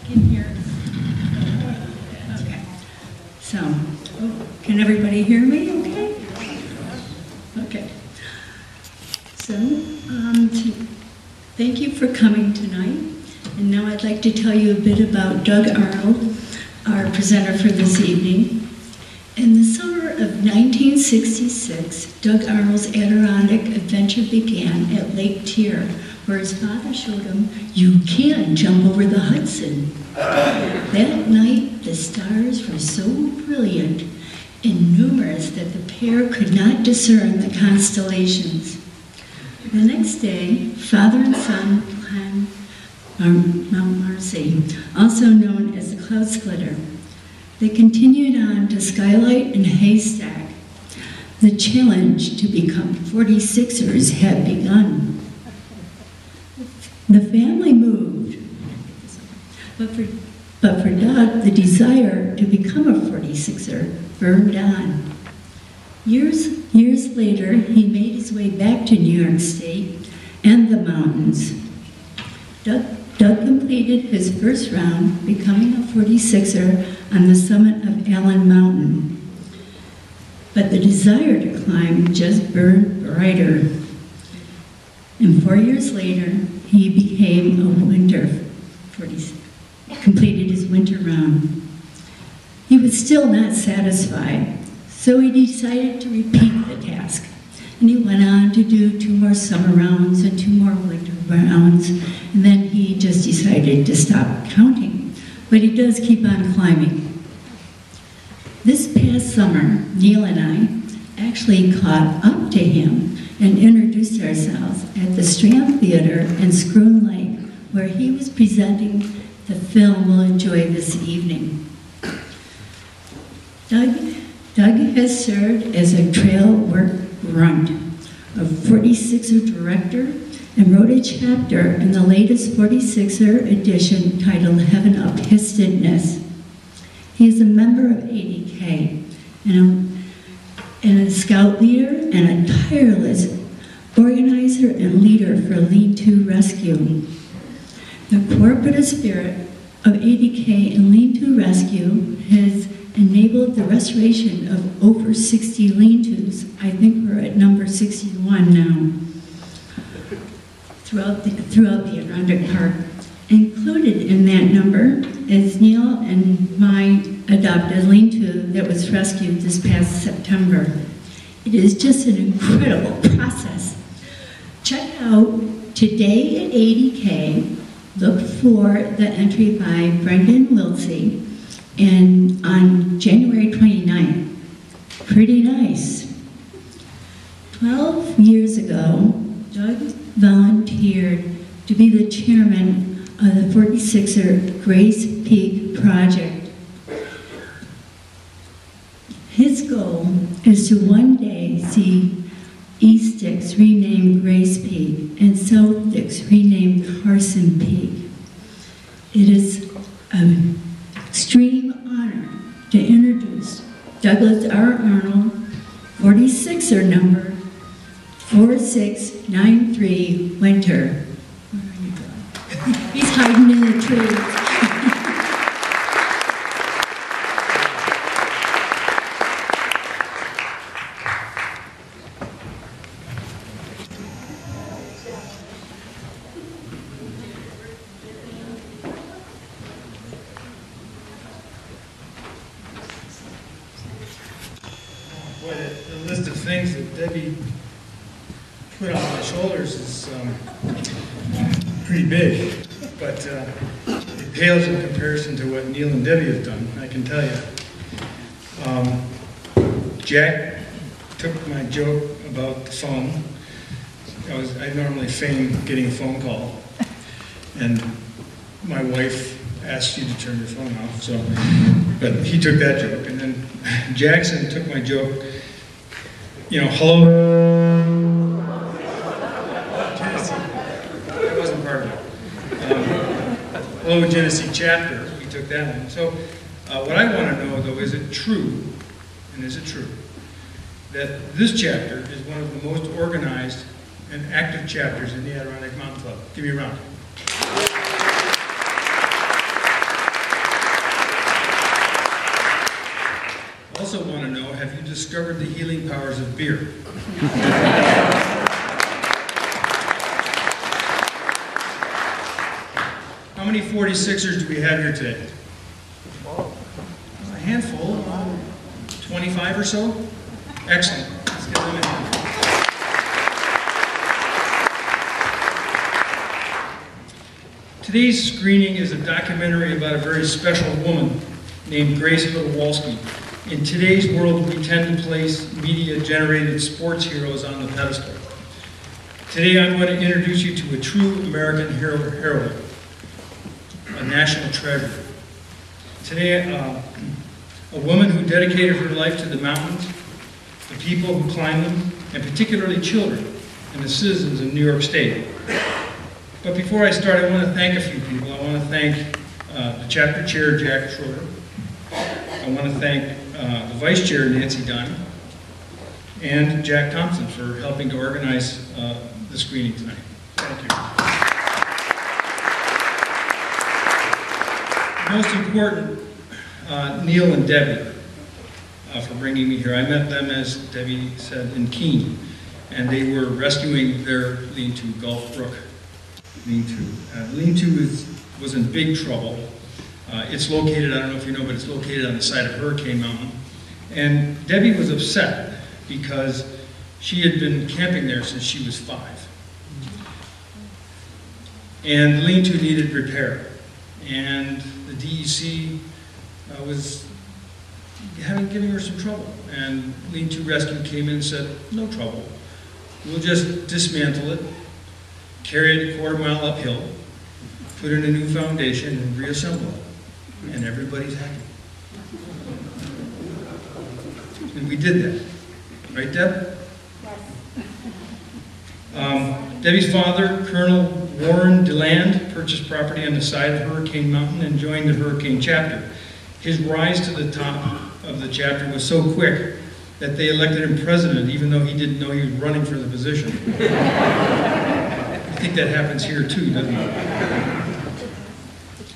Can hear. Okay. So, can everybody hear me okay? Okay. So, thank you for coming tonight. And now I'd like to tell you a bit about Doug Arnold, our presenter for this evening. In the summer of 1966, Doug Arnold's Adirondack adventure began at Lake Tyr, where his father showed him, you can jump over the Hudson. That night, the stars were so brilliant and numerous that the pair could not discern the constellations. The next day, father and son climbed Mount Marcy, also known as the Cloud Splitter. They continued on to Skylight and Haystack. The challenge to become 46ers had begun. The family moved, but for Doug, the desire to become a 46er burned on. Years later, he made his way back to New York State and the mountains. Doug completed his first round, becoming a 46er on the summit of Allen Mountain. But the desire to climb just burned brighter. And 4 years later, he became a winter 46er, completed his winter round. He was still not satisfied, so he decided to repeat the task. And he went on to do 2 more summer rounds and 2 more winter rounds, and then he just decided to stop counting. But he does keep on climbing. This past summer, Neil and I actually caught up to him and introduced ourselves at the Strand Theater in Scroon Lake, where he was presenting the film we'll enjoy this evening. Doug has served as a trail work grunt, a 46er director, and wrote a chapter in the latest 46er edition titled Heaven Up Histedness. He is a member of ADK and a scout leader and a tireless organizer and leader for Lean-To Rescue. The cooperative spirit of ADK and Lean-To Rescue has enabled the restoration of over 60 lean-tos. I think we're at number 61 now, throughout the Adirondack Park. Included in that number is Neil and my adopted lean-to that was rescued this past September. It is just an incredible process. Check out Today at ADK. Look for the entry by Brendan Wiltsey, and on January 29th. Pretty nice. 12 years ago, Doug volunteered to be the chairman of the 46er Grace Peak Project. His goal is to one day see East Dix renamed Grace Peak and South Dix renamed Carson Peak. It is an extreme honor to introduce Douglas Arnold, 46er number 4693 Winter. Where are you going? He's hiding in the tree. Boy, the list of things that Debbie put on my shoulders is pretty big, but it pales in comparison to what Neil and Debbie have done, I can tell you. Jack took my joke about the phone. I normally feign getting a phone call, and my wife asked you to turn your phone off, so, but he took that joke, and then Jackson took my joke, you know, hello, Genesee, that wasn't part of it. Hello, Genesee chapter, he took that one. So what I want to know, though, is it true, and is it true, that this chapter is one of the most organized and active chapters in the Adirondack Mountain Club? Give me a round. also want to know, have you discovered the healing powers of beer? How many 46ers do we have here today? A handful, 25 or so? Excellent. Let's get them in. Today's screening is a documentary about a very special woman named Grace Hudowalski. In today's world, we tend to place media-generated sports heroes on the pedestal. Today, I'm going to introduce you to a true American heroine, a national treasure. Today, a woman who dedicated her life to the mountains, the people who climb them, and particularly children and the citizens of New York State. But before I start, I want to thank a few people. I want to thank the chapter chair, Jack Schroeder. I want to thank the vice chair, Nancy Dunn, and Jack Thompson for helping to organize the screening tonight. Thank you. Most important, Neil and Debbie for bringing me here. I met them, as Debbie said, in Keene, and they were rescuing their lean-to, Gulf Brook lean-to. Lean-to was in big trouble. It's located, I don't know if you know, but it's located on the side of Hurricane Mountain. And Debbie was upset because she had been camping there since she was 5. And the lean-to needed repair. And the DEC was giving her some trouble. And Lean-to Rescue came in and said, no trouble. We'll just dismantle it, carry it a quarter-mile uphill, put in a new foundation, and reassemble it. And everybody's happy. And we did that. Right, Deb? Yes. Debbie's father, Colonel Warren DeLand, purchased property on the side of Hurricane Mountain and joined the Hurricane chapter. His rise to the top of the chapter was so quick that they elected him president, even though he didn't know he was running for the position. I think that happens here too, doesn't it?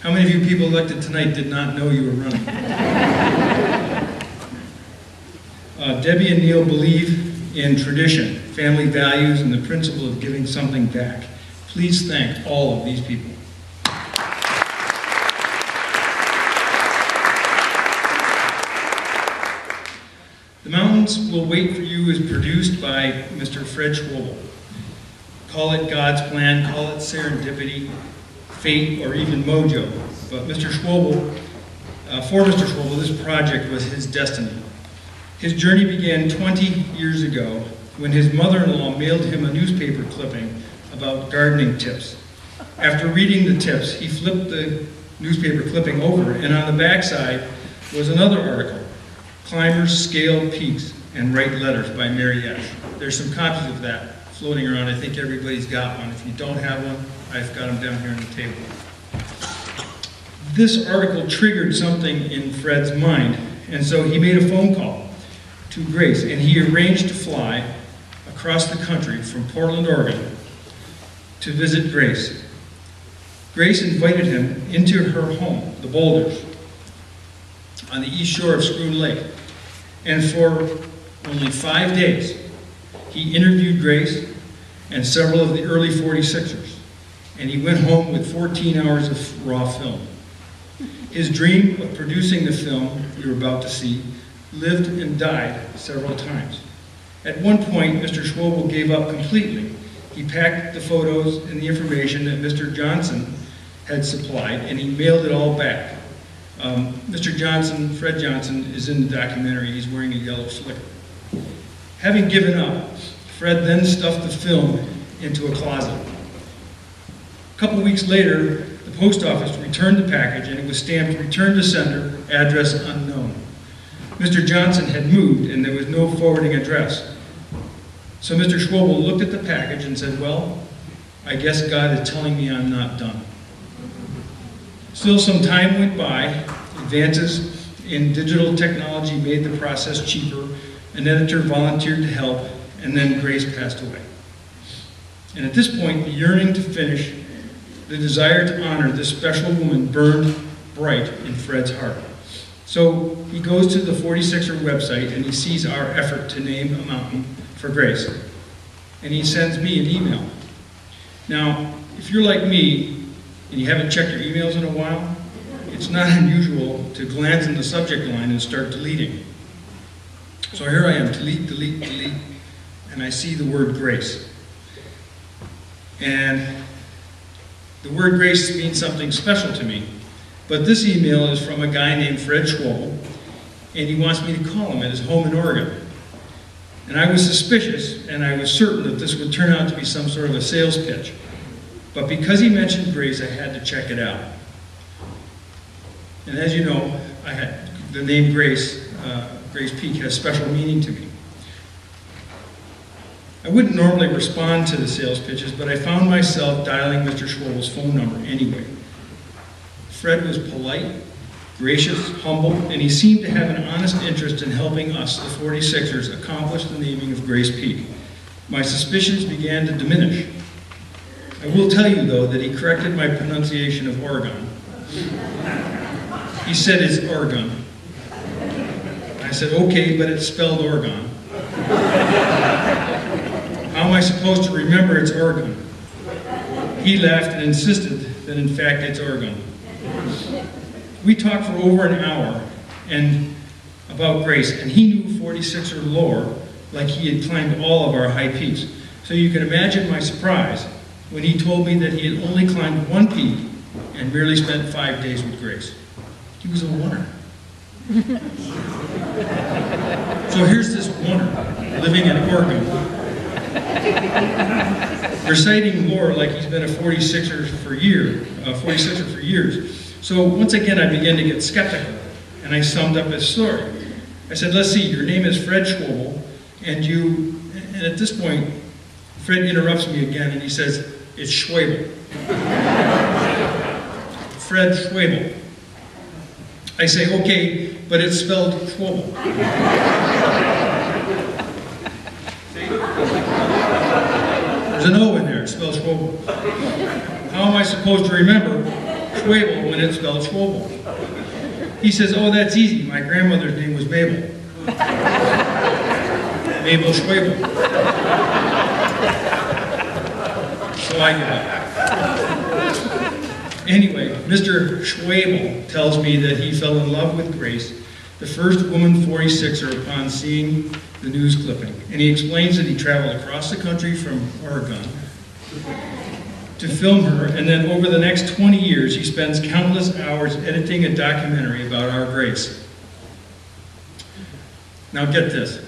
How many of you people elected tonight did not know you were running? Debbie and Neil believe in tradition, family values, and the principle of giving something back. Please thank all of these people. The Mountains Will Wait for You is produced by Mr. Fred Schwobel. Call it God's plan, call it serendipity, fate, or even mojo. But Mr. Schwobel, for Mr. Schwobel, this project was his destiny. His journey began 20 years ago when his mother-in-law mailed him a newspaper clipping about gardening tips. After reading the tips, he flipped the newspaper clipping over, and on the backside was another article, Climbers Scale Peaks and Write Letters by Mary Ash. There's some copies of that floating around. I think everybody's got one. If you don't have one, I've got them down here on the table. This article triggered something in Fred's mind, and so he made a phone call to Grace, and he arranged to fly across the country from Portland, Oregon, to visit Grace. Grace invited him into her home, the Boulders, on the east shore of Scroon Lake. And for only 5 days, he interviewed Grace and several of the early 46ers, and he went home with 14 hours of raw film. His dream of producing the film we were about to see lived and died several times. At one point, Mr. Schwobel gave up completely. He packed the photos and the information that Mr. Johnson had supplied, and he mailed it all back. Mr. Johnson, Fred Johnson, is in the documentary. He's wearing a yellow slicker. Having given up, Fred then stuffed the film into a closet. A couple weeks later, the post office returned the package, and it was stamped "Return to Sender, Address Unknown." Mr. Johnson had moved, and there was no forwarding address. So Mr. Schwobel looked at the package and said, well, I guess God is telling me I'm not done. Still, some time went by. Advances in digital technology made the process cheaper. An editor volunteered to help, and then Grace passed away. And at this point, the yearning to finish, the desire to honor this special woman burned bright in Fred's heart. So he goes to the 46er website and he sees our effort to name a mountain for Grace. And he sends me an email. Now, if you're like me and you haven't checked your emails in a while, it's not unusual to glance in the subject line and start deleting. So here I am, delete, delete, delete, and I see the word Grace. And the word Grace means something special to me. But this email is from a guy named Fred Schwabel, and he wants me to call him at his home in Oregon. And I was suspicious, and I was certain that this would turn out to be some sort of a sales pitch. But because he mentioned Grace, I had to check it out. And as you know, the name Grace, Grace Peak, has special meaning to me. I wouldn't normally respond to the sales pitches, but I found myself dialing Mr. Schwabel's phone number anyway. Fred was polite, gracious, humble, and he seemed to have an honest interest in helping us, the 46ers, accomplish the naming of Grace Peak. My suspicions began to diminish. I will tell you, though, that he corrected my pronunciation of Oregon. He said it's Oregon. I said, okay, but it's spelled Oregon. How am I supposed to remember it's Oregon? He laughed and insisted that in fact it's Oregon. We talked for over an hour about Grace, and he knew 46er lore like he had climbed all of our high peaks. So you can imagine my surprise when he told me that he had only climbed one peak and merely spent 5 days with Grace. He was a wonder. So here's this wonder living in Oregon, reciting lore like he's been a 46er for years. So once again, I began to get skeptical, and I summed up his story. I said, let's see, your name is Fred Schwabel, and at this point, Fred interrupts me again, and he says, it's Schwabel. Fred Schwabel. I say, okay, but it's spelled Schwabel. There's an O in there, it's spelled Schwabel. How am I supposed to remember Schwabel when it's spelled Schwabel? He says, oh, that's easy. My grandmother's name was Mabel. Mabel Schwabel. So I give up. Anyway, Mr. Schwabel tells me that he fell in love with Grace, the first woman 46er, upon seeing the news clipping. And he explains that he traveled across the country from Oregon to film her, and then over the next 20 years, he spends countless hours editing a documentary about our Grace. Now get this.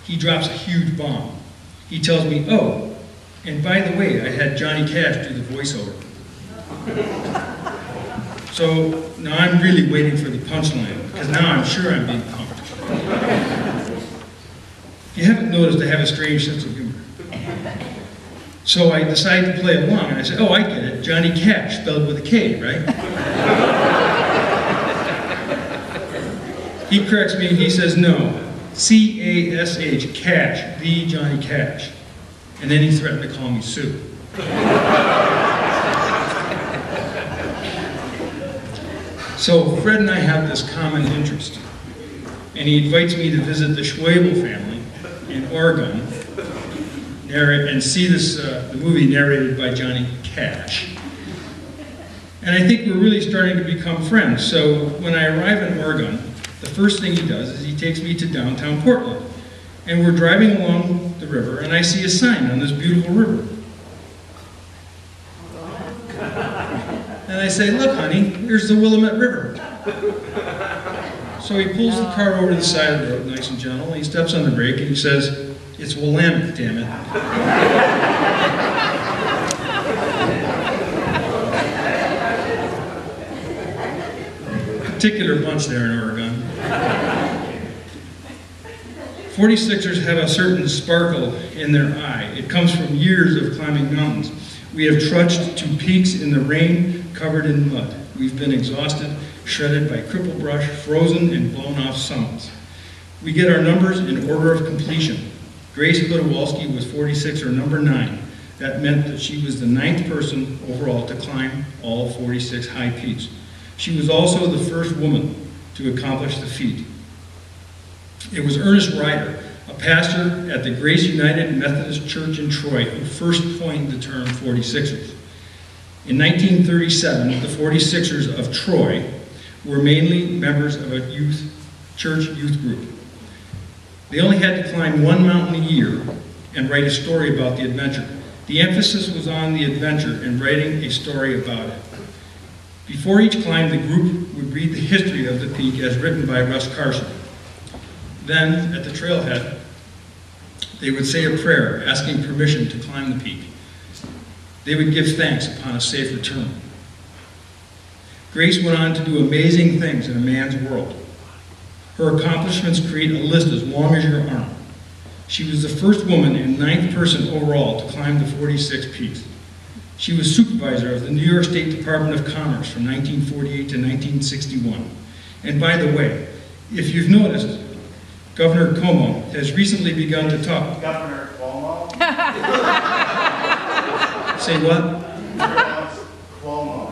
He drops a huge bomb. He tells me, oh, and by the way, I had Johnny Cash do the voiceover. So now I'm really waiting for the punchline, because now I'm sure I'm being punked. If you haven't noticed, I have a strange sense of humor. So I decided to play along, and I said, oh, I get it. Johnny Cash, spelled with a K, right? He corrects me, and he says, no, C-A-S-H, Cash, the Johnny Cash. And then he threatened to call me Sue. So Fred and I have this common interest, and he invites me to visit the Schwabel family in Oregon, and see this the movie narrated by Johnny Cash. And I think we're really starting to become friends. So when I arrive in Oregon, the first thing he does is he takes me to downtown Portland, and we're driving along the river, and I see a sign on this beautiful river. And I say, look, honey, here's the Willamette River. So he pulls the car over to the side of the road, nice and gentle, and he steps on the brake, and he says, it's Willamette, damn it. Particular bunch there in Oregon. 46ers have a certain sparkle in their eye. It comes from years of climbing mountains. We have trudged to peaks in the rain, covered in mud. We've been exhausted, shredded by cripple brush, frozen and blown off summits. We get our numbers in order of completion. Grace Hudowalski was 46er number 9. That meant that she was the 9th person overall to climb all 46 high peaks. She was also the first woman to accomplish the feat. It was Ernest Ryder, a pastor at the Grace United Methodist Church in Troy, who first coined the term 46ers. In 1937, the 46ers of Troy were mainly members of a church youth group. They only had to climb one mountain a year and write a story about the adventure. The emphasis was on the adventure and writing a story about it. Before each climb, the group would read the history of the peak as written by Russ Carson. Then, at the trailhead, they would say a prayer asking permission to climb the peak. They would give thanks upon a safe return. Grace went on to do amazing things in a man's world. Her accomplishments create a list as long as your arm. She was the first woman and 9th person overall to climb the 46 peaks. She was supervisor of the New York State Department of Commerce from 1948 to 1961. And by the way, if you've noticed, Governor Cuomo has recently begun to talk. Governor Cuomo? Say what? Cuomo.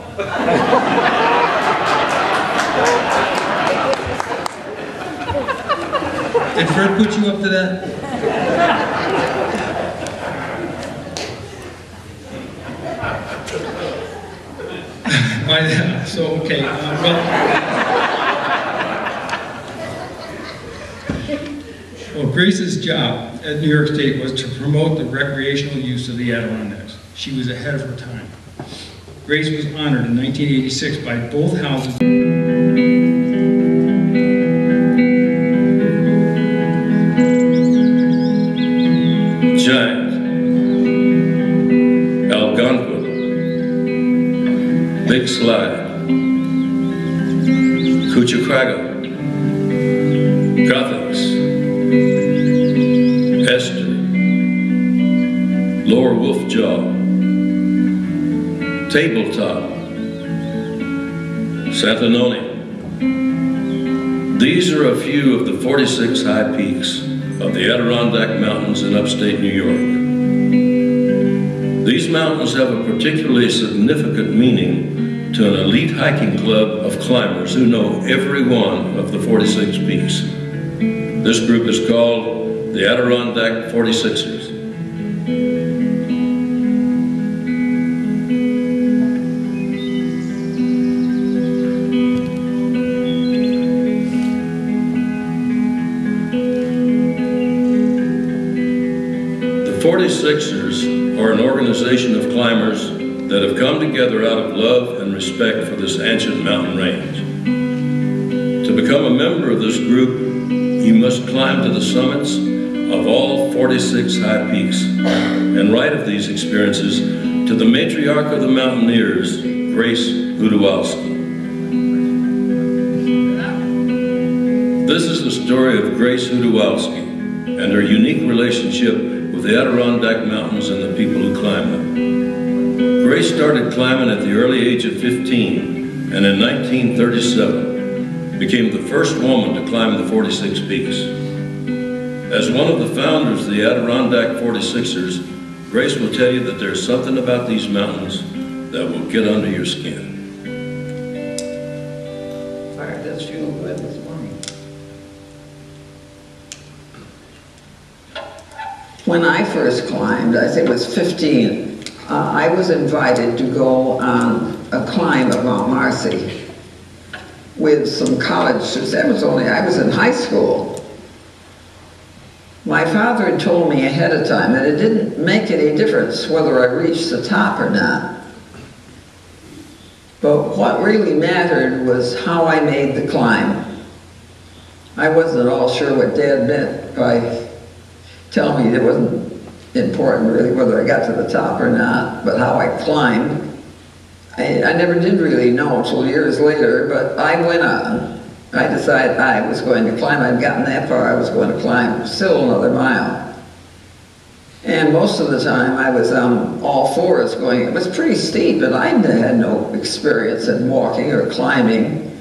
Did Fred put you up to that? So, okay, well, Grace's job at New York State was to promote the recreational use of the Adirondacks. She was ahead of her time. Grace was honored in 1986 by both houses. Giant, Algonquin, Big Slide, Cuchicraga, Gothics, Esther, Lower Wolf Jaw, Tabletop, Santanoni. These are a few of the 46 high peaks of the Adirondack Mountains in upstate New York. These mountains have a particularly significant meaning to an elite hiking club of climbers who know every one of the 46 peaks. This group is called the Adirondack 46ers. The 46ers are an organization of climbers that have come together out of love and respect for this ancient mountain range. To become a member of this group, you must climb to the summits of all 46 high peaks and write of these experiences to the matriarch of the mountaineers, Grace Hudowalski. This is the story of Grace Hudowalski and her unique relationship with the Adirondack Mountains and the people who climb them. Grace started climbing at the early age of 15, and in 1937 became the first woman to climb the 46 peaks. As one of the founders of the Adirondack 46ers, Grace will tell you that there's something about these mountains that will get under your skin. Fire does feel good this morning. When I first climbed, I think it was 15, I was invited to go on a climb of Mount Marcy with some college students. I was in high school. My father had told me ahead of time that it didn't make any difference whether I reached the top or not. But what really mattered was how I made the climb. I wasn't at all sure what Dad meant by telling me it wasn't important really whether I got to the top or not, but how I climbed. I never did really know until years later, but I went on. I decided I was going to climb. I'd gotten that far, I was going to climb still another mile. And most of the time I was on all fours going. It was pretty steep, and I had no experience in walking or climbing.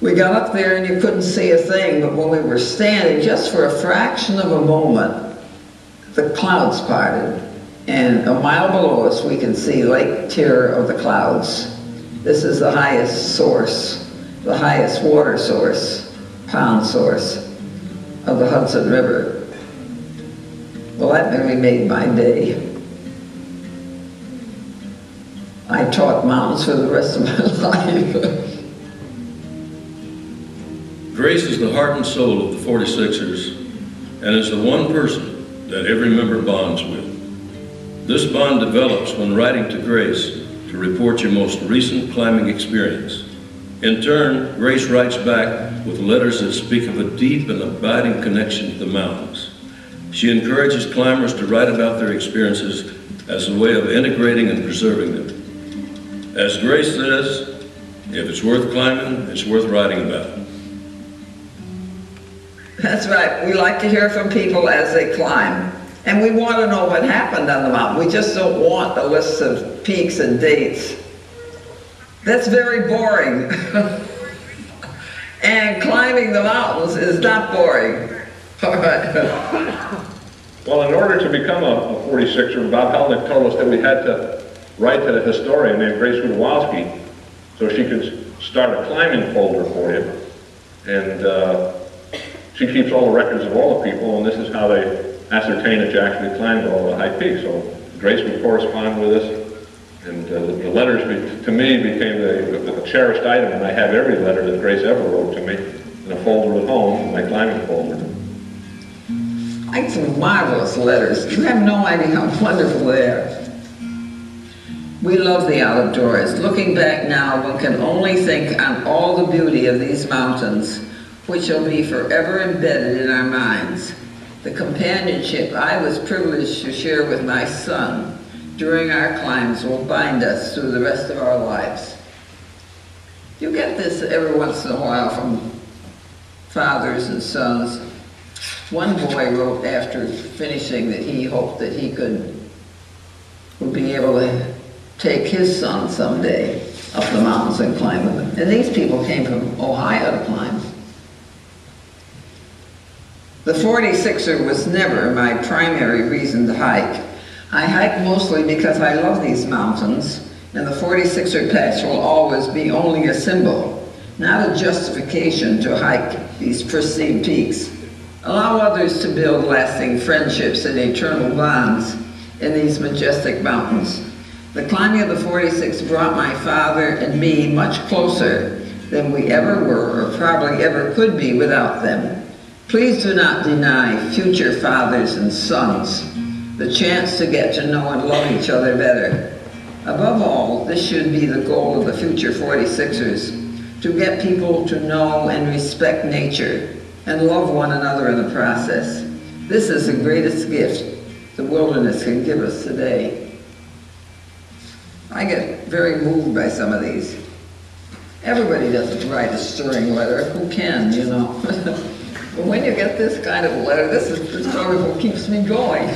We got up there and you couldn't see a thing, but when we were standing, just for a fraction of a moment, the clouds parted, and a mile below us we can see Lake Terror of the clouds. This is the highest source the highest water source, pond source of the Hudson River. Well, that really made my day. I taught mountains for the rest of my life. Grace is the heart and soul of the 46ers and is the one person that every member bonds with. This bond develops when writing to Grace to report your most recent climbing experience. In turn, Grace writes back with letters that speak of a deep and abiding connection to the mountains. She encourages climbers to write about their experiences as a way of integrating and preserving them. As Grace says, if it's worth climbing, it's worth writing about. That's right. We like to hear from people as they climb. And we want to know what happened on the mountain. We just don't want a list of peaks and dates. That's very boring. And climbing the mountains is not boring. All right. Well, in order to become a 46er, Bob Helnick told us that we had to write to the historian named Grace Hudowalski so she could start a climbing folder for you. And she keeps all the records of all the people, and this is how they ascertain that you actually climbed all the high peaks. So Grace would correspond with us, and the letters to me became the cherished item, and I have every letter that Grace ever wrote to me in a folder at home, my climbing folder. I get some marvelous letters. You have no idea how wonderful they are. We love the outdoors. Looking back now, one can only think on all the beauty of these mountains, which will be forever embedded in our minds. The companionship I was privileged to share with my son during our climbs will bind us through the rest of our lives. You get this every once in a while from fathers and sons. One boy wrote after finishing that he hoped that he would be able to take his son someday up the mountains and climb with him. And these people came from Ohio to climb. The 46er was never my primary reason to hike. I hike mostly because I love these mountains, and the 46er patch will always be only a symbol, not a justification to hike these pristine peaks. Allow others to build lasting friendships and eternal bonds in these majestic mountains. The climbing of the 46 brought my father and me much closer than we ever were or probably ever could be without them. Please do not deny future fathers and sons the chance to get to know and love each other better. Above all, this should be the goal of the future 46ers, to get people to know and respect nature and love one another in the process. This is the greatest gift the wilderness can give us today. I get very moved by some of these. Everybody doesn't write a stirring letter. Who can, you know? But when you get this kind of letter, this is probably what keeps me going.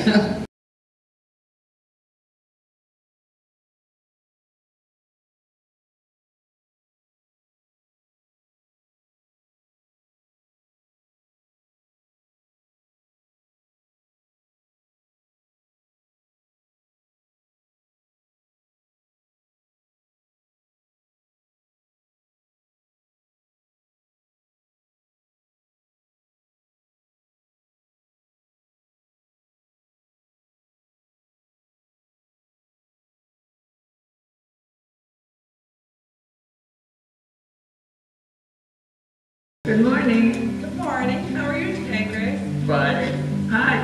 Good morning. Good morning. How are you today, Grace? Fine. Hi.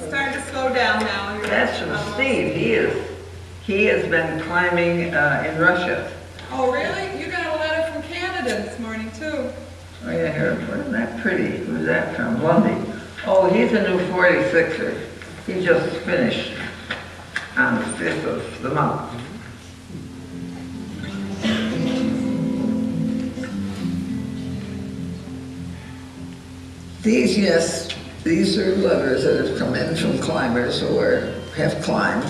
Starting to slow down now. That's from Steve. He has been climbing in Russia. Oh, really? You got a letter from Canada this morning, too. Oh yeah, here. Isn't that pretty? Who's that from? Lundy. Oh, he's a new 46er. He just finished on the 5th of the month. These are letters that have come in from climbers who have climbed.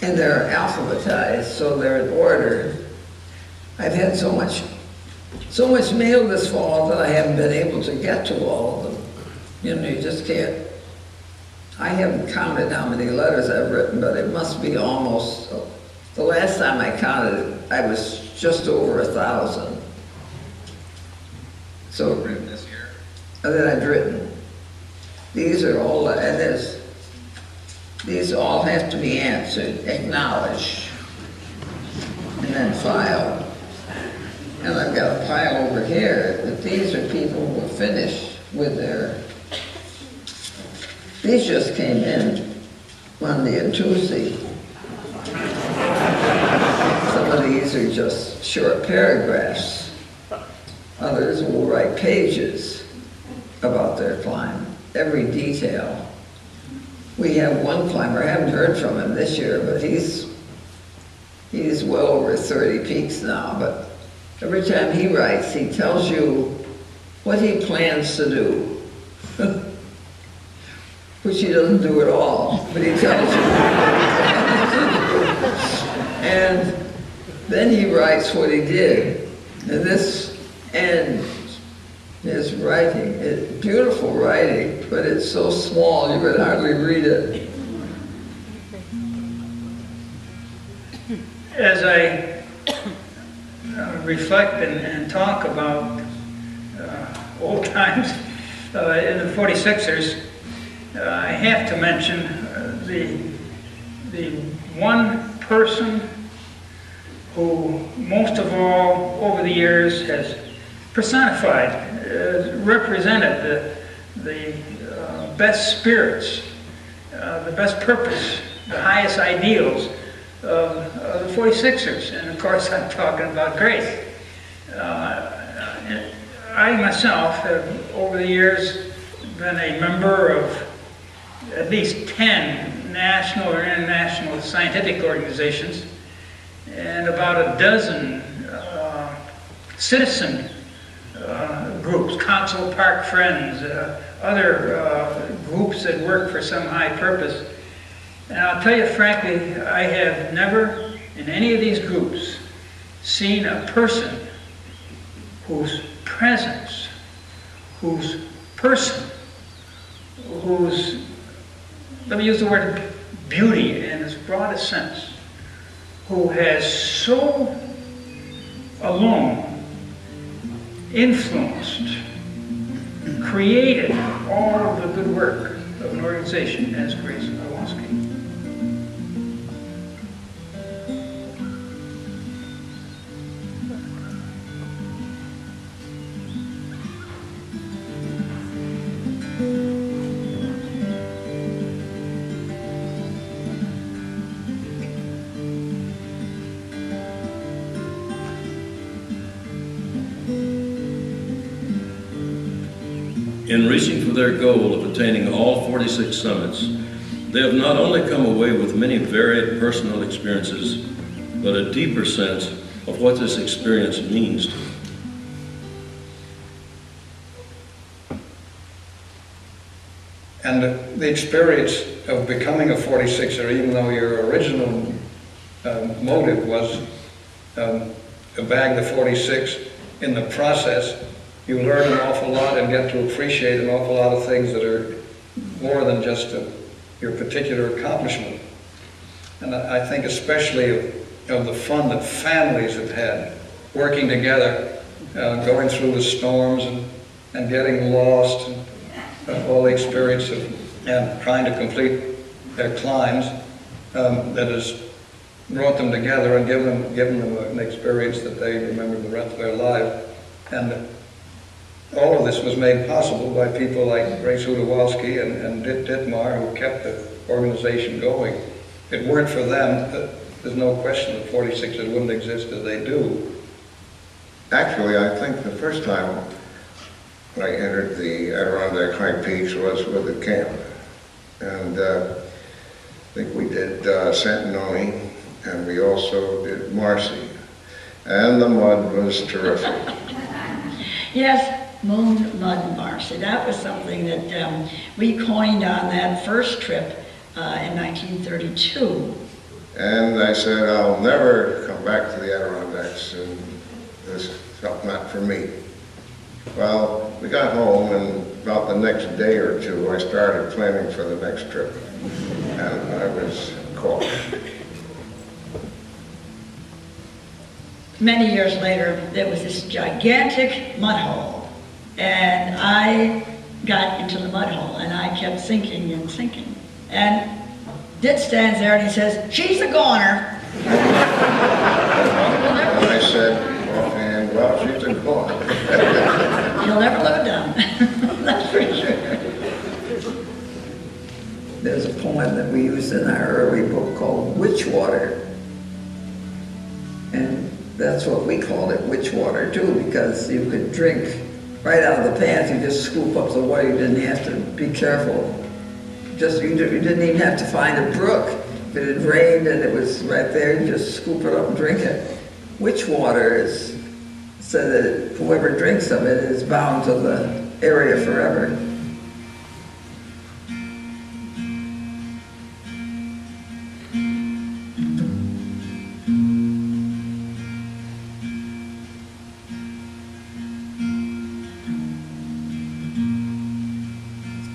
And they're alphabetized, so they're in order. I've had so much mail this fall that I haven't been able to get to all of them. You know, you just can't. I haven't counted how many letters I've written, but it must be almost The last time I counted, I was just over 1,000. So Written this year. that I've written. These are all, these all have to be answered, acknowledged, and then filed. And I've got a pile over here, but these are people who are finished with their, these just came in Monday and Tuesday. Some of these are just short paragraphs. Others will write pages about their climb, every detail. We have one climber, I haven't heard from him this year, but he's well over 30 peaks now, but every time he writes, he tells you what he plans to do, which he doesn't do at all, but he tells you. And then he writes what he did, and this ends his writing. It's beautiful writing, but it's so small you could hardly read it. As I reflect and talk about old times in the 46ers, I have to mention the one person who most of all over the years has personified, represented the best spirits, the best purpose, the highest ideals of the 46ers. And of course I'm talking about Grace. I myself have over the years been a member of at least 10 national or international scientific organizations and about a dozen citizen groups, Council Park Friends, other groups that work for some high purpose. And I'll tell you frankly, I have never in any of these groups seen a person whose presence, whose person, whose, let me use the word beauty in its broadest sense, who has so alone influenced, created all of the good work of an organization as Grace Hudowalski. In reaching for their goal of attaining all 46 summits, they have not only come away with many varied personal experiences, but a deeper sense of what this experience means to them. And the experience of becoming a 46er, even though your original motive was to bag the 46, in the process, you learn an awful lot and get to appreciate an awful lot of things that are more than just your particular accomplishment. And I think especially of the fun that families have had, working together, going through the storms and getting lost, and all the experience of trying to complete their climbs that has brought them together and given them an experience that they remember the rest of their lives. And all of this was made possible by people like Grace Hudowalski and Dietmar, who kept the organization going. If it weren't for them, there's no question that 46ers wouldn't exist as they do. Actually, I think the first time I entered the Adirondack High Peaks was with the camp. And I think we did Santanoni, and we also did Marcy. And the mud was terrific. Yes, Moon, Mud, and Marcy. That was something that we coined on that first trip in 1932. And I said, I'll never come back to the Adirondacks, and this is not for me. Well, we got home, and about the next day or two, I started planning for the next trip. And I was caught. many years later, there was this gigantic mud hole. And I got into the mud hole, and I kept sinking and sinking. And Dit stands there and he says, "She's a goner." I said, offhand, well, she's a goner. You'll never live it down. That's for sure. There's a poem that we used in our early book called Witchwater. And that's what we called it, Witchwater too, because you could drink right out of the path. You just scoop up the water. You didn't have to be careful. You didn't even have to find a brook. If it had rained and it was right there, you just scoop it up and drink it. Witchwater is so that whoever drinks of it is bound to the area forever.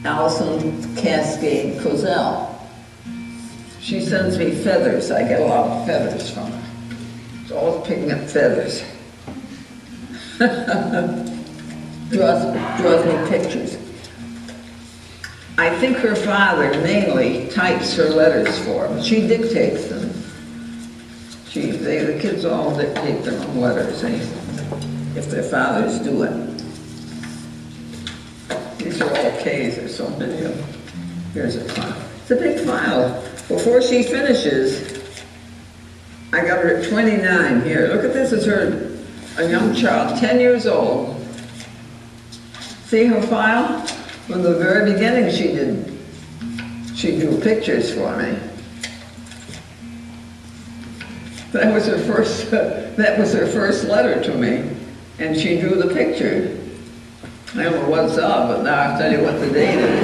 Allison Cascade Cozell. She sends me feathers. I get a lot of feathers from her. She's always picking up feathers. draws me pictures. I think her father mainly types her letters for her, but she dictates them. The kids all dictate their own letters, if their fathers do it. These are all K's, there's so many of them. Here's a file. It's a big file. Before she finishes, I got her at 29 here. Look at this, it's her, a young child, 10 years old. See her file? From the very beginning she drew pictures for me. That was her first letter to me, and she drew the picture. I don't know what's up, but now I'll tell you what the date is.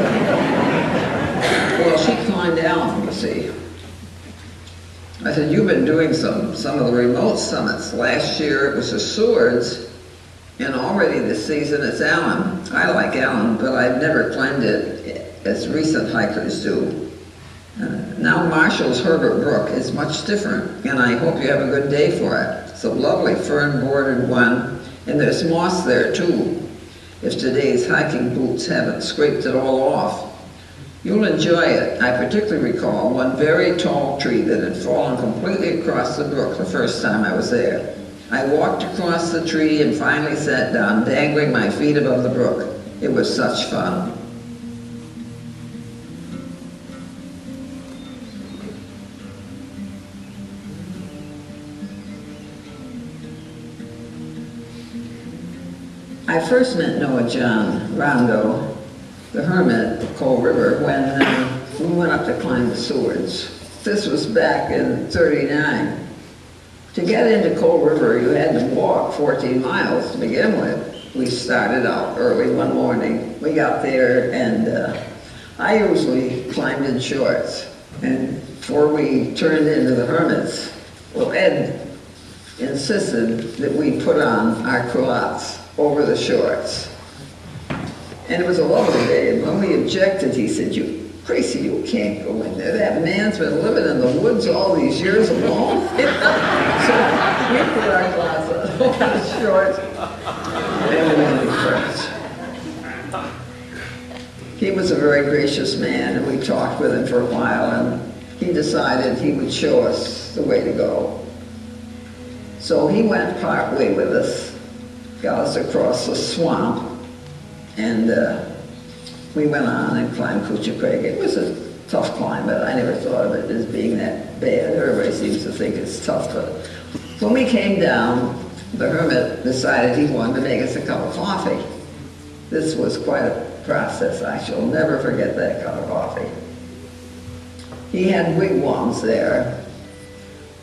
Well, she climbed down, you see. I said, "You've been doing some of the remote summits. Last year it was the Swords, and already this season it's Allen. I like Allen, but I've never climbed it as recent hikers do. Now Marshall's Herbert Brook is much different, and I hope you have a good day for it. It's a lovely fern-bordered one, and there's moss there too, if today's hiking boots haven't scraped it all off. You'll enjoy it. I particularly recall one very tall tree that had fallen completely across the brook the first time I was there. I walked across the tree and finally sat down, dangling my feet above the brook. It was such fun." I first met Noah John Rondo, the hermit of Coal River, when we went up to climb the Swords. This was back in '39. To get into Coal River, you had to walk 14 miles to begin with. We started out early one morning. We got there, and I usually climbed in shorts. And before we turned into the hermits, well, Ed insisted that we put on our culottes over the shorts. And it was a lovely day, and when we objected, he said, "You crazy, you can't go in there. That man's been living in the woods all these years alone." So we put our clothes over the shorts, and we went in first. He was a very gracious man, and we talked with him for a while, and he decided he would show us the way to go. So he went part way with us, got us across the swamp, and we went on and climbed Coochie Craig. It was a tough climb, but I never thought of it as being that bad. Everybody seems to think it's tough, but when we came down, the hermit decided he wanted to make us a cup of coffee. This was quite a process. I shall never forget that cup of coffee. He had wigwams there.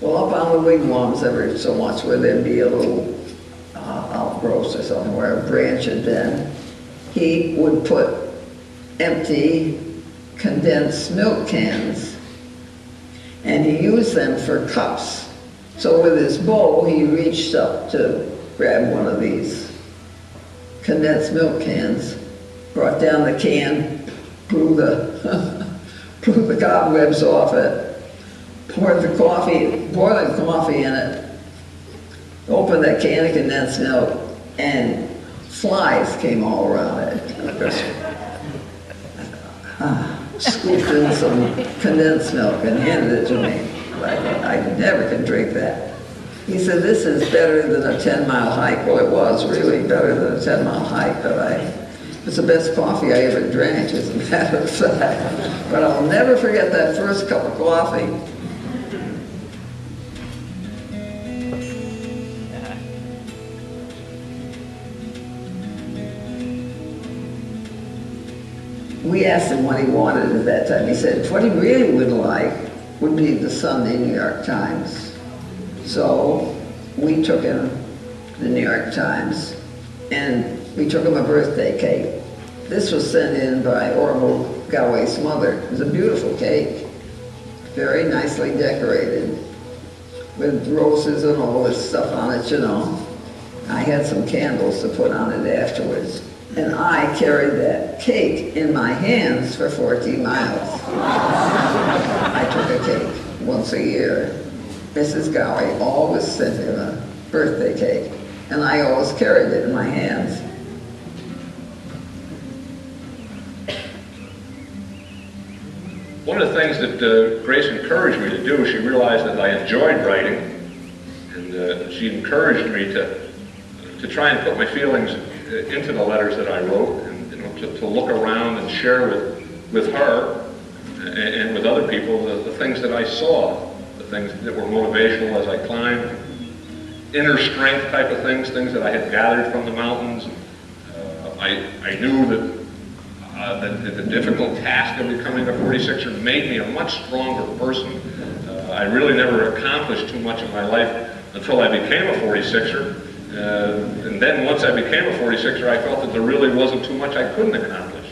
Well, up on the wigwams every so much where there'd be a little outgrowth or something where a branch had been, he would put empty condensed milk cans, and he used them for cups. So with his bowl, he reached up to grab one of these condensed milk cans, brought down the can, blew the cobwebs off it, poured the coffee, boiling coffee in it, Opened that can of condensed milk, and flies came all around it. Scooped in some condensed milk and handed it to me. I never could drink that. He said, this is better than a 10-mile hike. Well, it was really better than a 10-mile hike, but it's the best coffee I ever drank, as a matter of fact. But I'll never forget that first cup of coffee. We asked him what he wanted at that time. He said what he really would like would be the Sunday New York Times. So we took him the New York Times, and we took him a birthday cake. This was sent in by Orville Galway's mother. It was a beautiful cake, very nicely decorated, with roses and all this stuff on it, you know. I had some candles to put on it afterwards. And I carried that cake in my hands for 14 miles. I took a cake once a year. Mrs. Galway always sent him a birthday cake, and I always carried it in my hands. One of the things that Grace encouraged me to do, she realized that I enjoyed writing, and she encouraged me to try and put my feelings into the letters that I wrote, and to look around and share with her and with other people the things that I saw, the things that were motivational as I climbed, inner strength type of things that I had gathered from the mountains. I knew that the difficult task of becoming a 46er made me a much stronger person. I really never accomplished too much in my life until I became a 46er. And then once I became a 46er, I felt that there really wasn't too much I couldn't accomplish.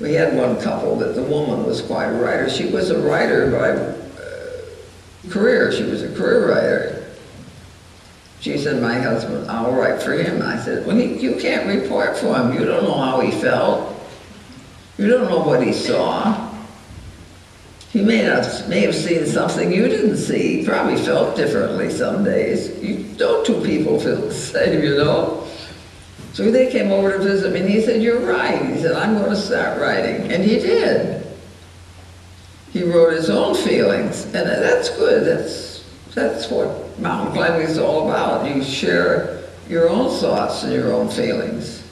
We had one couple that the woman was quite a writer. She was a writer by career. She was a career writer. She said, my husband, I'll write for him. I said, well, you can't report for him. You don't know how he felt. You don't know what he saw. He may have seen something you didn't see. He probably felt differently some days. No two people feel the same, you know. So they came over to visit me, and he said, you're right. He said, I'm going to start writing. And he did. He wrote his own feelings, and that's good. That's what mountain climbing is all about. You share your own thoughts and your own feelings.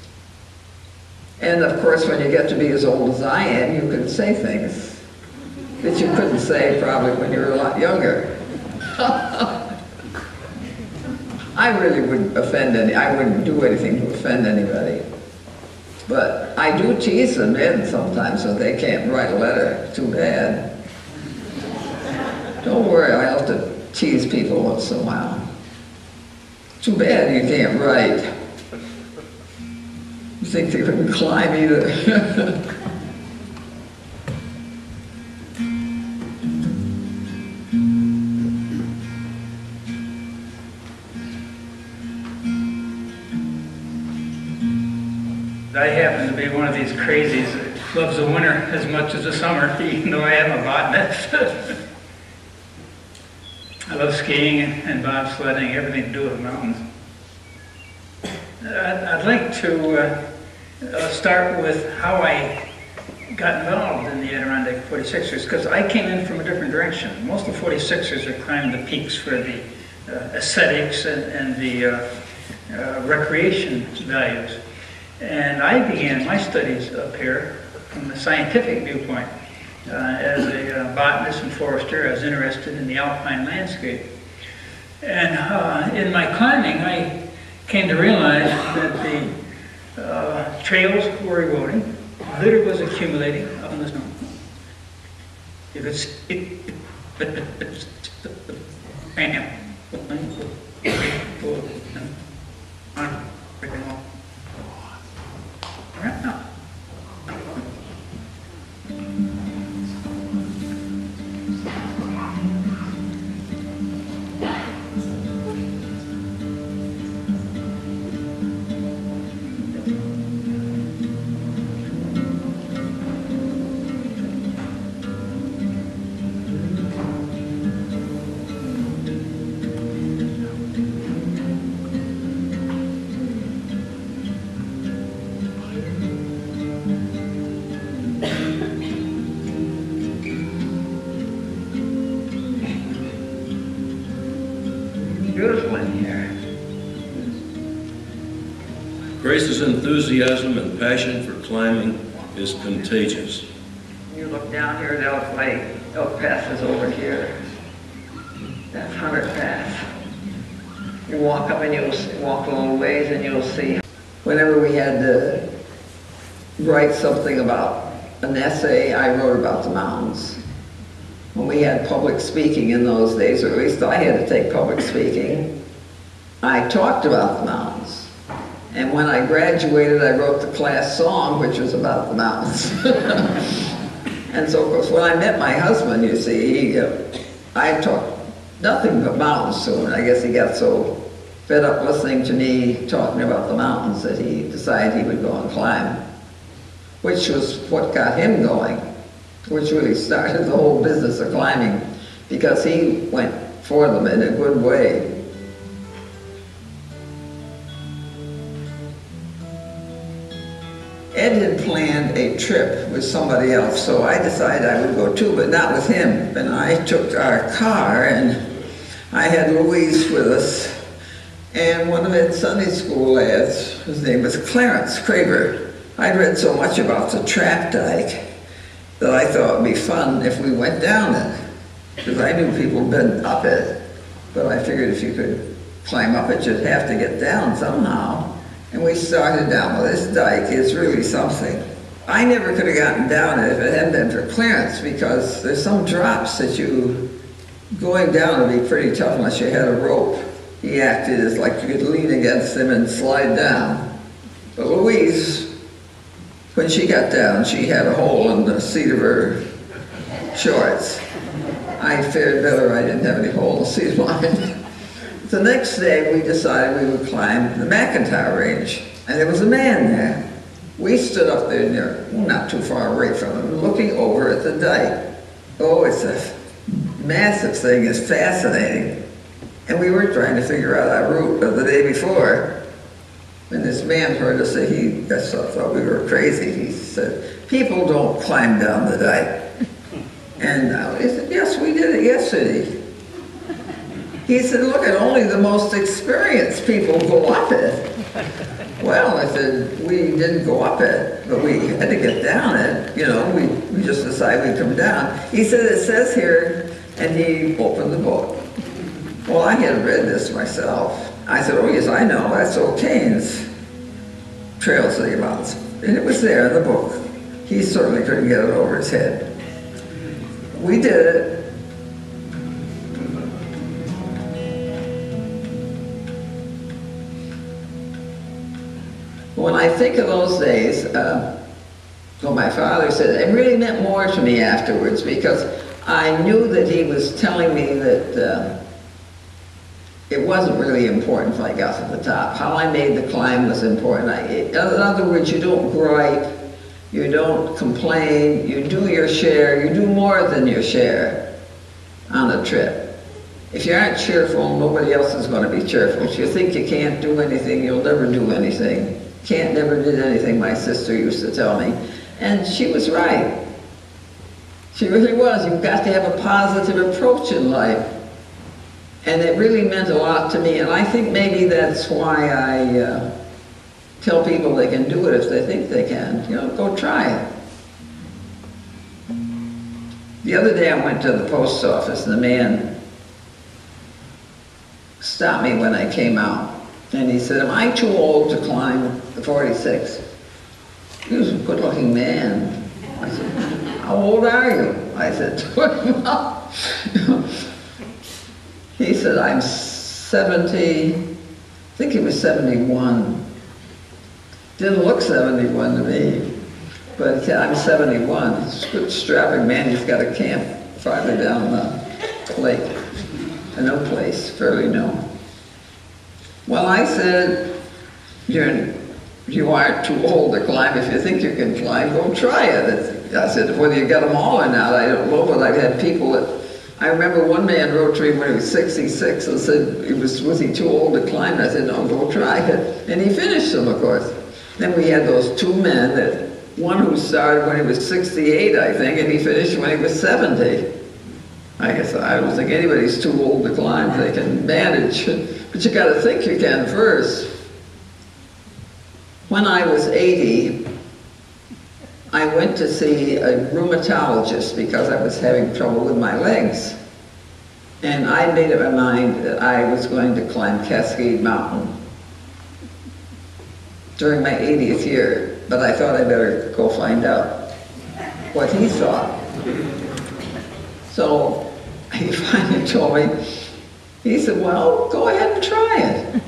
And of course, when you get to be as old as I am, you can say things that you couldn't say probably when you were a lot younger. I really wouldn't offend I wouldn't do anything to offend anybody. But I do tease them in sometimes so they can't write a letter. Too bad. Don't worry, I have to tease people once in a while. Too bad you can't write. You think they couldn't climb either. I happen to be one of these crazies that loves the winter as much as the summer, even though I am a botanist. I love skiing and bobsledding, everything to do with the mountains. I'd like to start with how I got involved in the Adirondack 46ers, because I came in from a different direction. Most of the 46ers are climbing the peaks for the aesthetics and the recreation values. And I began my studies up here from the scientific viewpoint. As a botanist and forester, I was interested in the alpine landscape. And in my climbing, I came to realize that the trails were eroding, litter was accumulating up in the snow. You could see beautiful in here. Grace's enthusiasm and passion for climbing is contagious. You look down here at Elk Pass is over here. That's 100 Pass. You walk up and you'll walk a little ways and you'll see. Whenever we had to write something about an essay, I wrote about the mountains. When we had public speaking in those days, or at least I had to take public speaking, I talked about the mountains. And when I graduated, I wrote the class song, which was about the mountains. And so, of course, when I met my husband, you see, I talked nothing but mountains to him. I guess he got so fed up listening to me talking about the mountains that he decided he would go and climb, which was what got him going, which really started the whole business of climbing, because he went for them in a good way. Ed had planned a trip with somebody else, so I decided I would go too, but not with him. And I took our car, and I had Louise with us, and one of Ed's Sunday school lads, his name was Clarence Craver. I'd read so much about the trap dike that I thought it would be fun if we went down it, because I knew people had been up it, but I figured if you could climb up it, you'd have to get down somehow. And we started down. Well, this dike is really something. I never could have gotten down it if it hadn't been for Clarence, because there's some drops that going down would be pretty tough unless you had a rope. He acted as like you could lean against him and slide down. But Louise, when she got down, she had a hole in the seat of her shorts. I fared better. I didn't have any hole in the seat of mine. The next day, we decided we would climb the McIntyre Range, and there was a man there. We stood up there near, not too far away from him, looking over at the dike. Oh, it's a massive thing. It's fascinating. And we were trying to figure out our route of the day before. And this man heard us say, he thought we were crazy. He said, "People don't climb down the dike." And he said, "Yes, we did it yesterday." He said, "Look, at only the most experienced people go up it." Well, I said, we didn't go up it, but we had to get down it. You know, we just decided we'd come down. He said, "It says here," and he opened the book. Well, I had read this myself. I said, "Oh, yes, I know. That's O'Kane's Trails of the Mountains." And it was there in the book. He certainly couldn't get it over his head. We did it. When I think of those days, well, my father said, it really meant more to me afterwards, because I knew that he was telling me that it wasn't really important if I got to the top. How I made the climb was important. In other words, you don't gripe, you don't complain, you do your share, you do more than your share on a trip. If you aren't cheerful, nobody else is going to be cheerful. If you think you can't do anything, you'll never do anything. Never did anything, my sister used to tell me. And she was right. She really was. You've got to have a positive approach in life. And it really meant a lot to me. And I think maybe that's why I tell people they can do it if they think they can. You know, go try it. The other day I went to the post office, and the man stopped me when I came out. And he said, "Am I too old to climb the 46? He was a good-looking man. I said, "How old are you?" I said, "Well," he said, "I'm 70, I think he was 71. Didn't look 71 to me, but he said, "I'm 71. He's a good strapping man. He's got a camp farther down the lake, a new place, fairly new." Well, I said, you aren't too old to climb. If you think you can climb, go try it. I said, whether you got them all or not, I don't know, but I've had people that, I remember one man wrote to me when he was 66 and said, was he too old to climb? And I said, "No, go try it." And he finished them, of course. Then we had those two men, one who started when he was 68, I think, and he finished when he was 70. I guess I don't think anybody's too old to climb. They can manage, but you got to think you can first. When I was 80, I went to see a rheumatologist because I was having trouble with my legs. And I made up my mind that I was going to climb Cascade Mountain during my 80th year, but I thought I'd better go find out what he thought. So he finally told me, he said, well, go ahead and try it.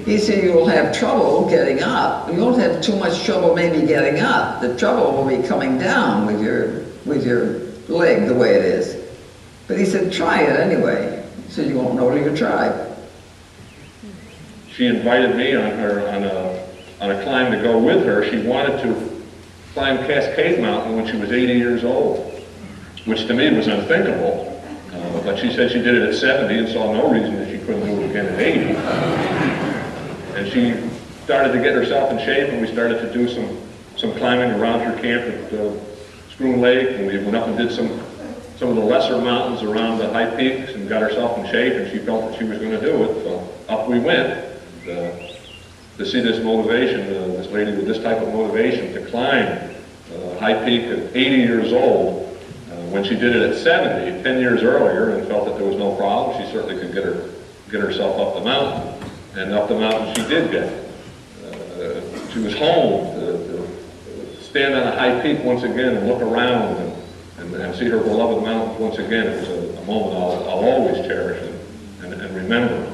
He said, you'll have trouble getting up. You won't have too much trouble maybe getting up. The trouble will be coming down with your leg the way it is. But he said, try it anyway. He said, you won't know till you try. She invited me on a climb to go with her. She wanted to climb Cascade Mountain when she was 80 years old, which to me was unthinkable. But she said she did it at 70 and saw no reason that she couldn't do it again at 80. And she started to get herself in shape, and we started to do some climbing around her camp at Screw Lake, and we went up and did some of the lesser mountains around the high peaks and got herself in shape, and she felt that she was going to do it. So up we went to see this motivation, this lady with this type of motivation to climb high peak at 80 years old. When she did it at 70, 10 years earlier, and felt that there was no problem, she certainly could get herself up the mountain. And up the mountain she did get. She was home to stand on a high peak once again and look around and see her beloved mountains once again. It was a moment I'll always cherish and remember.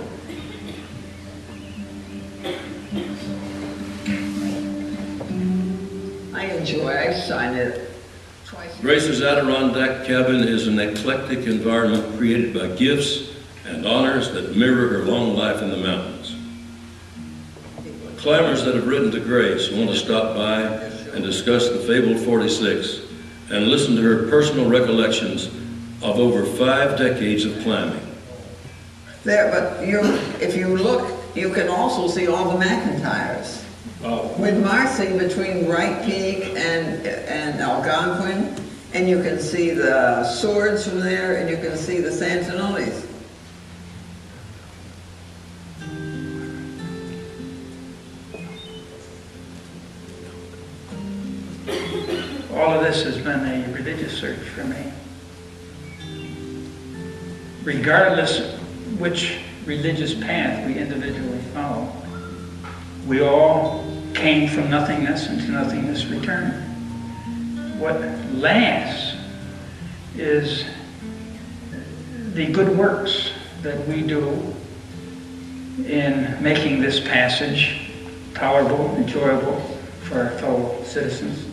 I signed it twice. Grace's Adirondack cabin is an eclectic environment created by gifts and honors that mirror her long life in the mountains. Climbers that have written to Grace want to stop by and discuss the fabled 46 and listen to her personal recollections of over 5 decades of climbing. There, but if you look, you can also see all the McIntyres. Oh. With Marcy between Wright Peak and Algonquin, and you can see the Swords from there, and you can see the Santanolis. All of this has been a religious search for me. Regardless which religious path we individually follow, we all came from nothingness and to nothingness return. What lasts is the good works that we do in making this passage tolerable, enjoyable for our fellow citizens,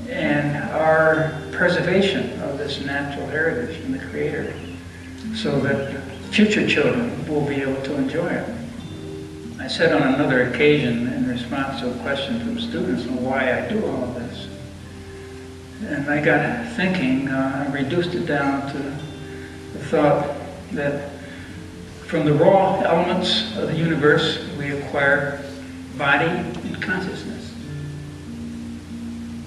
and our preservation of this natural heritage from the Creator, so that future children will be able to enjoy it. I said on another occasion in response to a question from students on why I do all of this, and I got thinking, I reduced it down to the thought that from the raw elements of the universe we acquire body and consciousness,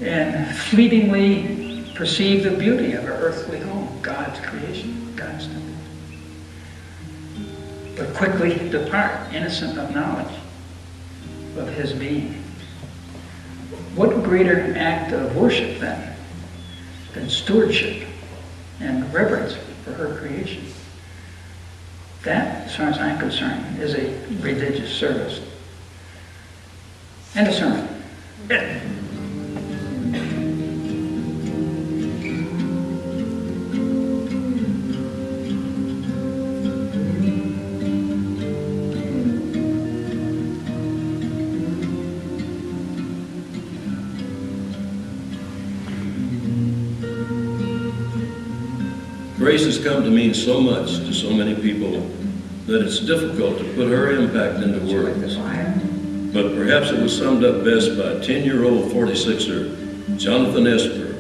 and fleetingly perceive the beauty of our earthly home, God's creation, God's temple. But quickly depart, innocent of knowledge of His being. What greater act of worship then than stewardship and reverence for her creation? That, as far as I'm concerned, is a religious service and a sermon. Yeah. Grace has come to mean so much to so many people that it's difficult to put her impact into words. But perhaps it was summed up best by 10-year-old 46er Jonathan Esper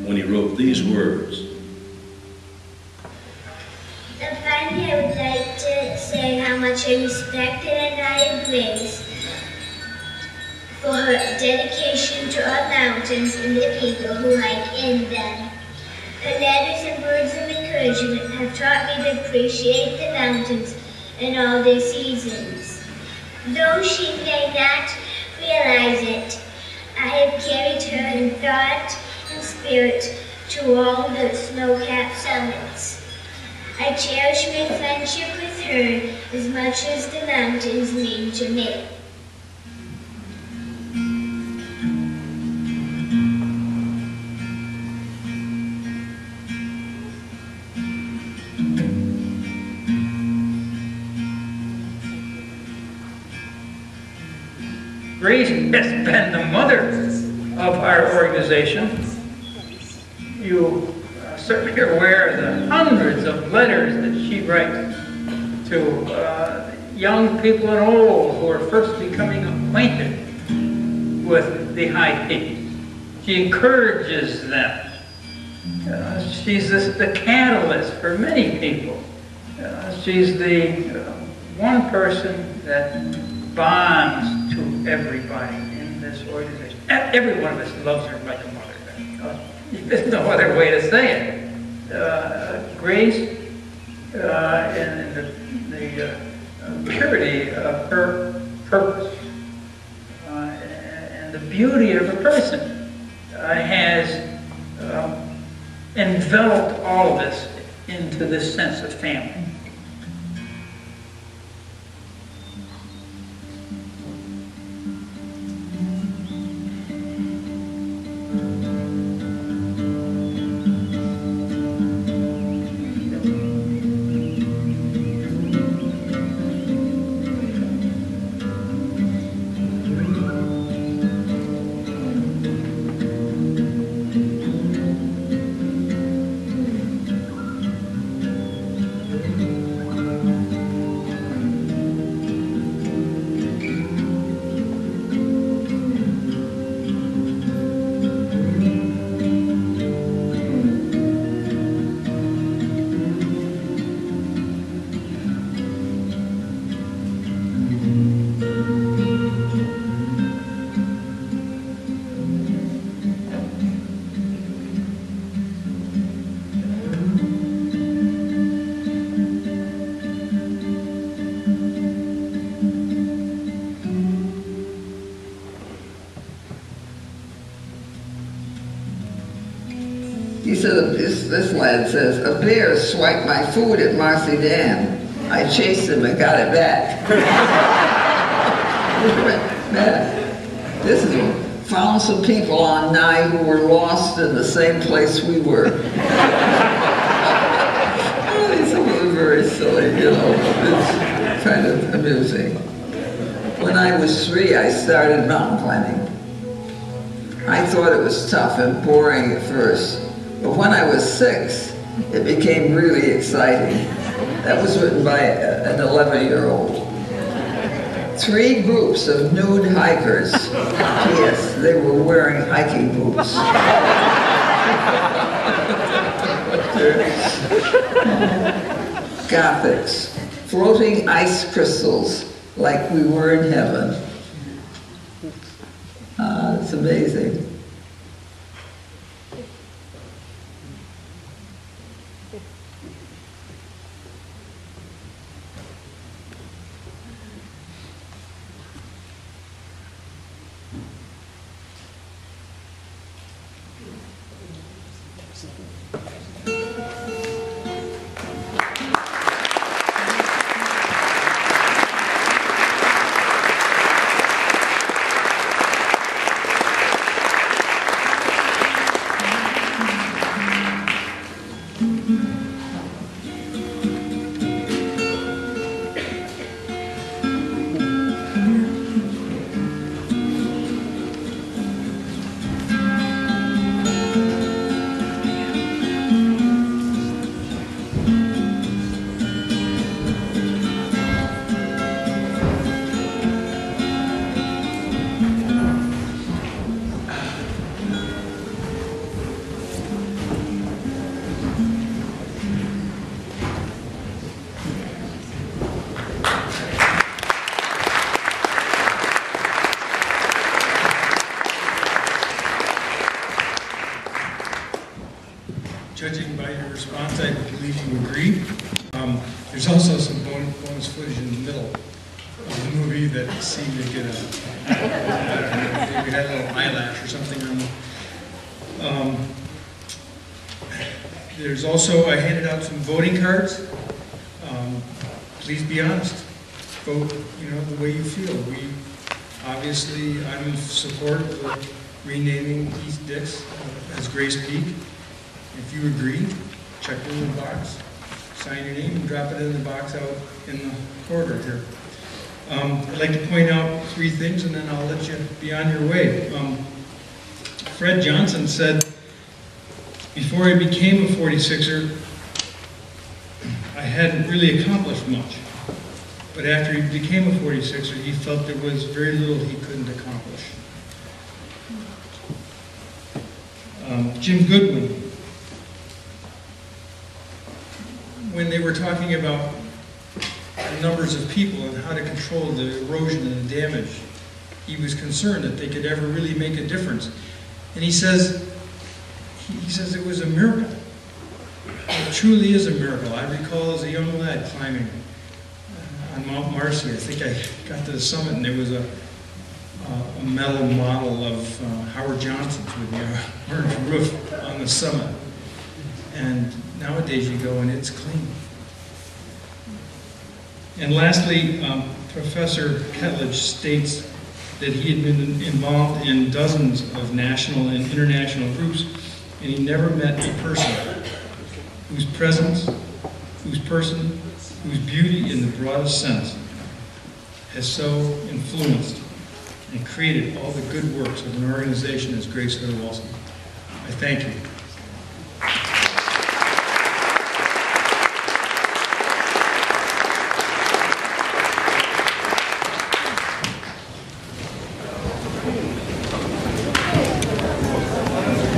when he wrote these words. And finally, I would like to say how much I respect and admire Grace for her dedication to our mountains and the people who hike in them. Her letters and words of encouragement have taught me to appreciate the mountains and all their seasons. Though she may not realize it, I have carried her in thought and spirit to all the snow-capped summits. I cherish my friendship with her as much as the mountains mean to me. Grace has been the mother of our organization. You certainly are aware of the hundreds of letters that she writes to young people and old who are first becoming acquainted with the high peaks. She encourages them. She's the catalyst for many people. She's the one person that bonds to everybody in this organization. Every one of us loves her like a mother. There's no other way to say it. Grace and the purity of her purpose and the beauty of her person has enveloped all of us into this sense of family. He said, this lad says, a bear swiped my food at Marcy Dam. I chased him and got it back. Man, this is found some people on Nye who were lost in the same place we were. Some of them very silly, you know. It's kind of amusing. When I was 3, I started mountain climbing. I thought it was tough and boring at first. But when I was 6, it became really exciting. That was written by an 11-year-old. 3 groups of nude hikers. P.S. They were wearing hiking boots. Gothics. Floating ice crystals like we were in heaven. It's amazing. There's also some bonus footage in the middle of the movie that seemed to get I don't know, maybe had a little eyelash or something on them. There's also, I handed out some voting cards. Please be honest. Vote, the way you feel. Obviously, I'm in support of renaming East Dix as Grace Peak. If you agree, check it in the box, sign your name, and drop it in the box out in the corridor here. I'd like to point out 3 things, and then I'll let you be on your way. Fred Johnson said, before I became a 46er, I hadn't really accomplished much. But after he became a 46er, he felt there was very little he couldn't accomplish. Jim Goodwin, when they were talking about the numbers of people and how to control the erosion and the damage, he was concerned that they could ever really make a difference. And he says it was a miracle. It truly is a miracle. I recall as a young lad climbing on Mount Marcy. I think I got to the summit and there was a metal model of Howard Johnson's with the orange roof on the summit. And nowadays you go and it's clean. And lastly, Professor Ketledge states that he had been involved in dozens of national and international groups, and he never met a person whose presence, whose beauty in the broadest sense has so influenced and created all the good works of an organization as Grace Hudowalski. I thank you.